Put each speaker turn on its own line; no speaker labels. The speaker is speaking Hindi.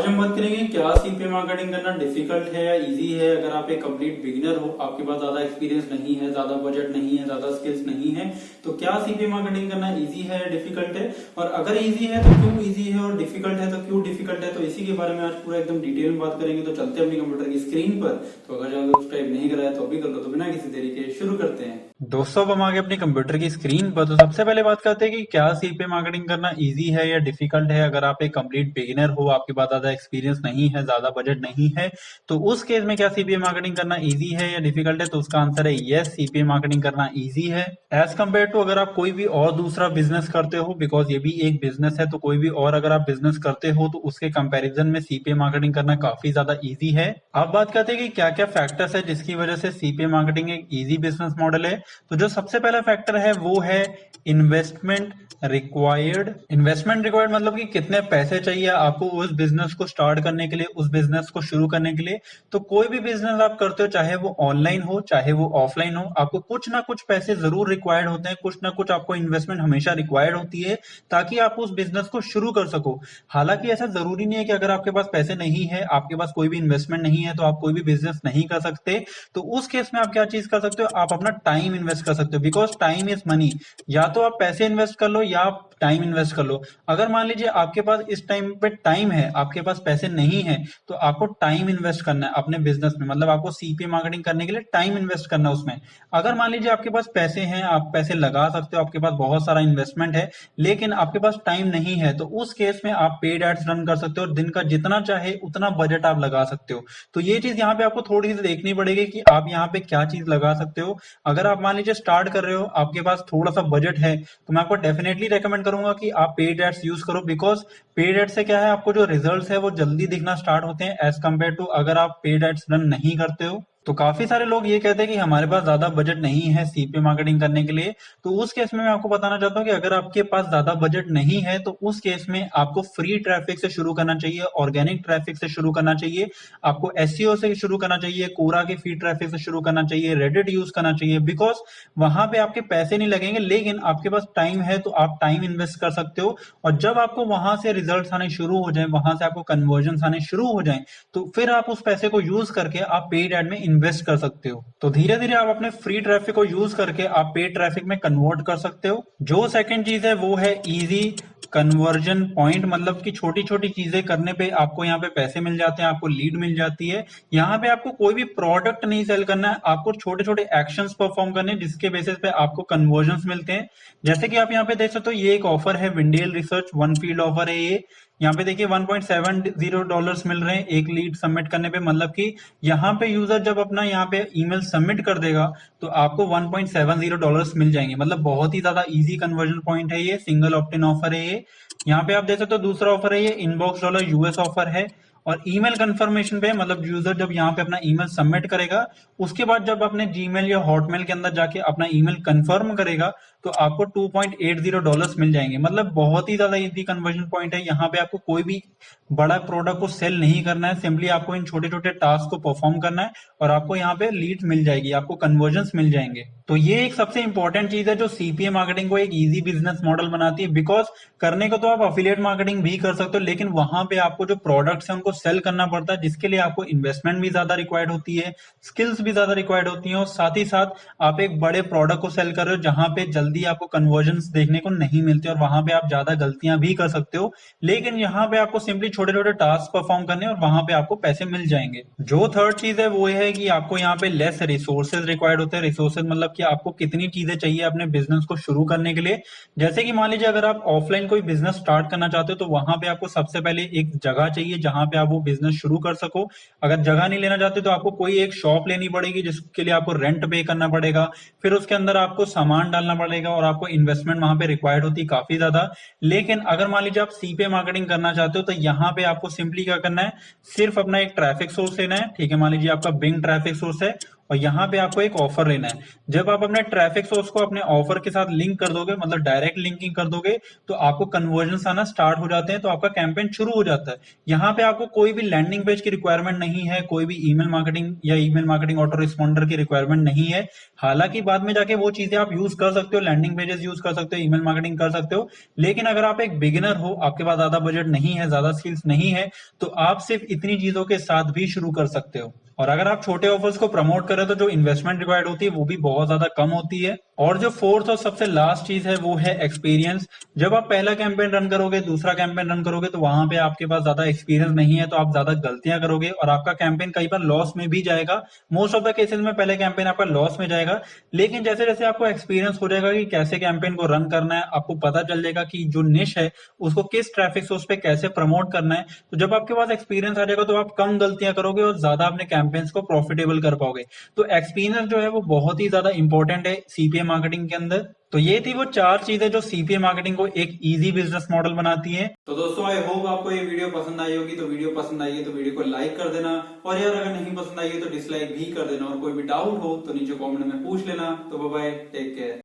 आज हम बात करेंगे क्या सीपीए मार्केटिंग करना डिफिकल्ट है या इजी है। अगर आप एक कंप्लीट बिगिनर हो, आपके पास ज्यादा एक्सपीरियंस नहीं है, ज्यादा बजट नहीं है, ज्यादा स्किल्स नहीं है, तो क्या सीपीए मार्केटिंग करना इजी है या डिफिकल्ट है, और अगर इजी है तो क्यों इजी है, और डिफिकल्ट है तो क्यों डिफिकल्ट है। तो इसी के बारे में आज पूरा एकदम डिटेल में बात करेंगे। तो चलते हैं अपनी कंप्यूटर की स्क्रीन पर। तो अगर सब्सक्राइब नहीं कराया तो अभी कर लो। तो बिना किसी देरी के शुरू करते हैं। दोस्तों, अब हम आगे अपनी कंप्यूटर की स्क्रीन पर। तो सबसे पहले बात करते हैं कि क्या सीपीए मार्केटिंग करना इजी है या डिफिकल्ट है। अगर आप एक कंप्लीट बिगिनर हो, आपके पास ज्यादा एक्सपीरियंस नहीं है, ज्यादा बजट नहीं है, तो उस केस में क्या सीपीए मार्केटिंग करना इजी है या डिफिकल्ट है। तो उसका आंसर है यस, सीपीए मार्केटिंग करना इजी है एज कम्पेयर टू अगर आप कोई भी और दूसरा बिजनेस करते हो, बिकॉज ये भी एक बिजनेस है। तो कोई भी और अगर आप बिजनेस करते हो तो उसके कंपैरिजन में सीपीए मार्केटिंग करना काफी ज्यादा इजी है। अब बात करते हैं कि क्या क्या फैक्टर्स है जिसकी वजह से सीपीए मार्केटिंग एक इजी बिजनेस मॉडल है। तो जो सबसे पहला फैक्टर है वो है इन्वेस्टमेंट रिक्वायर्ड। इन्वेस्टमेंट रिक्वायर्ड मतलब कि कितने पैसे चाहिए आपको उस बिजनेस को स्टार्ट करने के लिए, उस बिजनेस को शुरू करने के लिए। तो कोई भी बिजनेस आप करते हो, चाहे वो ऑनलाइन हो चाहे वो ऑफलाइन हो, आपको कुछ ना कुछ पैसे जरूर रिक्वायर्ड होते हैं, कुछ ना कुछ आपको इन्वेस्टमेंट हमेशा रिक्वायर्ड होती है ताकि आप उस बिजनेस को शुरू कर सको। हालांकि ऐसा जरूरी नहीं है कि अगर आपके पास पैसे नहीं है, आपके पास कोई भी इन्वेस्टमेंट नहीं है, तो आप कोई भी बिजनेस नहीं कर सकते। तो उस केस में आप क्या चीज कर सकते हो, आप अपना टाइम इन्वेस्ट कर सकते हो, बिकॉज टाइम इज मनी। या तो आप पैसे इन्वेस्ट कर लो या आप टाइम इन्वेस्ट कर लो। अगर मान लीजिए आपके पास इस टाइम पे टाइम है, आपके पास पैसे नहीं है, तो आपको टाइम इन्वेस्ट करना है अपने बिजनेस में। मतलब आपको सीपीए मार्केटिंग करने के लिए टाइम इन्वेस्ट करना है उसमें। अगर मान लीजिए आपके पास पैसे हैं, आप पैसे लगा सकते हो, आपके पास बहुत सारा इन्वेस्टमेंट है, लेकिन आपके पास टाइम नहीं है, तो उस केस में आप पेड एड्स रन कर सकते हो और दिन का जितना चाहे उतना बजट आप लगा सकते हो। तो ये चीज यहाँ पे आपको थोड़ी सी देखनी पड़ेगी कि आप यहाँ पे क्या चीज लगा सकते हो। अगर आप मान लीजिए स्टार्ट कर रहे हो, आपके पास थोड़ा सा बजट है, तो मैं आपको डेफिनेटली रेकमेंड करूंगा कि आप पेड एड्स यूज करो। बिकॉज पेड एड्स से क्या है, आपको जो रिजल्ट्स है वो जल्दी दिखना स्टार्ट होते हैं एज कम्पेयर टू अगर आप पेड एड्स रन नहीं करते हो। तो काफी सारे लोग ये कहते हैं कि हमारे पास ज्यादा बजट नहीं है सीपीए मार्केटिंग करने के लिए। तो उस केस में मैं आपको बताना चाहता हूँ कि अगर आपके पास ज्यादा बजट नहीं है, तो उस केस में आपको फ्री ट्रैफिक से शुरू करना चाहिए, ऑर्गेनिक ट्रैफिक से शुरू करना चाहिए, आपको एसईओ से शुरू करना चाहिए, कोरा के फीड ट्रैफिक से शुरू करना चाहिए, रेडिट यूज करना चाहिए। बिकॉज वहां पे आपके पैसे नहीं लगेंगे, लेकिन आपके पास टाइम है, तो आप टाइम इन्वेस्ट कर सकते हो। और जब आपको वहां से रिजल्ट आने शुरू हो जाए, वहां से आपको कन्वर्जन आने शुरू हो जाए, तो फिर आप उस पैसे को यूज करके आप पेड एड में इन्वेस्ट कर सकते हो। तो धीरे धीरे आप अपने फ्री ट्रैफिक को यूज करके आप पेड ट्रैफिक में कन्वर्ट कर सकते हो। जो सेकंड चीज है वो है इजी कन्वर्जन पॉइंट। मतलब कि छोटी छोटी चीजें करने पे आपको यहाँ पे पैसे मिल जाते हैं, आपको लीड मिल जाती है। यहाँ पे आपको कोई भी प्रोडक्ट नहीं सेल करना है, आपको छोटे छोटे एक्शंस परफॉर्म करने हैं जिसके बेसिस पे आपको कन्वर्जन मिलते हैं। जैसे कि आप यहाँ पे देख सकते हो, ये एक ऑफर है, विंडेल रिसर्च वन फील्ड ऑफर है ये। यहाँ पे देखिए $1.70 मिल रहे हैं एक लीड सबमिट करने पे। मतलब कि यहाँ पे यूजर जब अपना यहाँ पे ईमेल सबमिट कर देगा तो आपको $1.70 मिल जाएंगे। मतलब बहुत ही ज्यादा इजी कन्वर्जन पॉइंट है ये, सिंगल ऑप्ट-इन ऑफर है ये। यहाँ पे आप देख सकते हो दूसरा ऑफर है ये, इनबॉक्स डॉलर यूएस ऑफर है। और ईमेल कंफर्मेशन पे, मतलब यूजर जब यहाँ पे अपना ईमेल सबमिट करेगा, उसके बाद जब अपने जीमेल या हॉटमेल के अंदर जाके अपना ईमेल कंफर्म करेगा, तो आपको $2.80 मिल जाएंगे। मतलब बहुत ही ज्यादा इजी कन्वर्जन पॉइंट है। यहाँ पे आपको कोई भी बड़ा प्रोडक्ट को सेल नहीं करना है, सिंपली आपको इन छोटे छोटे टास्क को परफॉर्म करना है और आपको यहाँ पे लीड मिल जाएगी, आपको कन्वर्जन मिल जाएंगे। तो ये एक सबसे इंपॉर्टेंट चीज है जो सीपीए मार्केटिंग को एक इजी बिजनेस मॉडल बनाती है। बिकॉज करने को तो आप अफिलिएट मार्केटिंग भी कर सकते हो, लेकिन वहां पे आपको जो प्रोडक्ट्स है उनको सेल करना पड़ता है, जिसके लिए आपको इन्वेस्टमेंट भी ज्यादा रिक्वायर्ड होती है, स्किल्स भी ज्यादा रिक्वायर्ड होती है, और साथ ही साथ आप एक बड़े प्रोडक्ट को सेल कर रहे हो जहां पे जल्दी आपको कन्वर्जन देखने को नहीं मिलते और वहां पे आप ज्यादा गलतियां भी कर सकते हो। लेकिन यहाँ पे आपको सिंपली छोटे छोटे टास्क परफॉर्म करने और वहां पे आपको पैसे मिल जाएंगे। जो थर्ड चीज है वो है कि आपको यहाँ पे लेस रिसोर्सेज रिक्वायर्ड होते हैं। रिसोर्सेज मतलब कि आपको कितनी चीजें चाहिए अपने बिजनेस को शुरू करने के लिए। जैसे कि मान लीजिए अगर आप ऑफलाइन कोई बिजनेस स्टार्ट करना चाहते हो, तो वहां पे आपको सबसे पहले एक जगह चाहिए जहां पे आप वो बिजनेस शुरू कर सको। अगर जगह नहीं लेना चाहते तो आपको कोई एक शॉप लेनी पड़ेगी जिसके लिए आपको रेंट पे करना पड़ेगा, फिर उसके अंदर आपको सामान डालना पड़ेगा और आपको इन्वेस्टमेंट वहां पे रिक्वायर्ड होती है काफी ज्यादा। लेकिन अगर मान लीजिए आप सीपीए मार्केटिंग करना चाहते हो, तो यहाँ पे आपको सिंपली क्या करना है, सिर्फ अपना एक ट्रैफिक सोर्स लेना है। ठीक है, मान लीजिए आपका बिंग ट्रैफिक सोर्स है और यहाँ पे आपको एक ऑफर लेना है। जब आप अपने ट्रैफिक सोर्स को अपने ऑफर के साथ लिंक कर दोगे, मतलब डायरेक्ट लिंकिंग कर दोगे, तो आपको कन्वर्जन आना स्टार्ट हो जाते हैं, तो आपका कैंपेन शुरू हो जाता है। यहाँ पे आपको कोई भी लैंडिंग पेज की रिक्वायरमेंट नहीं है, कोई भी ईमेल मार्केटिंग या ईमेल मार्केटिंग ऑटो रिस्पॉन्डर की रिक्वायरमेंट नहीं है। हालांकि बाद में जाके वो चीजें आप यूज कर सकते हो, लैंडिंग पेजेस यूज कर सकते हो, ईमेल मार्केटिंग कर सकते हो। लेकिन अगर आप एक बिगिनर हो, आपके पास ज्यादा बजट नहीं है, ज्यादा स्किल्स नहीं है, तो आप सिर्फ इतनी चीजों के साथ भी शुरू कर सकते हो। और अगर आप छोटे ऑफर्स को प्रमोट करें तो जो इन्वेस्टमेंट रिक्वायर्ड होती है वो भी बहुत ज्यादा कम होती है। और जो फोर्थ और सबसे लास्ट चीज है वो है एक्सपीरियंस। जब आप पहला कैंपेन रन करोगे, दूसरा कैंपेन रन करोगे, तो वहां पे आपके पास ज्यादा एक्सपीरियंस नहीं है, तो आप ज्यादा गलतियां करोगे और आपका कैंपेन कई बार लॉस में भी जाएगा। मोस्ट ऑफ द केसेस में पहले कैंपेन आपका लॉस में जाएगा। लेकिन जैसे जैसे आपको एक्सपीरियंस हो जाएगा कि कैसे कैंपेन को रन करना है, आपको पता चल जाएगा कि जो निश है उसको किस ट्रैफिक सोर्स पे कैसे प्रमोट करना है, तो जब आपके पास एक्सपीरियंस आ जाएगा तो आप कम गलतियां करोगे और ज्यादा अपने कैंपेन्स को प्रॉफिटेबल कर पाओगे। तो एक्सपीरियंस जो है वो बहुत ही ज्यादा इंपॉर्टेंट है सीपीए मार्केटिंग के अंदर। तो ये थी वो 4 चीजें जो सीपीए मार्केटिंग को एक इजी बिजनेस मॉडल बनाती है। तो दोस्तों आई होप आपको ये वीडियो पसंद आई होगी। तो वीडियो पसंद आई है तो वीडियो को लाइक कर देना, और यार अगर नहीं पसंद आई है तो डिसलाइक भी कर देना, और कोई भी डाउट हो तो नीचे कमेंट में पूछ लेना। तो बाय बाय, टेक केयर।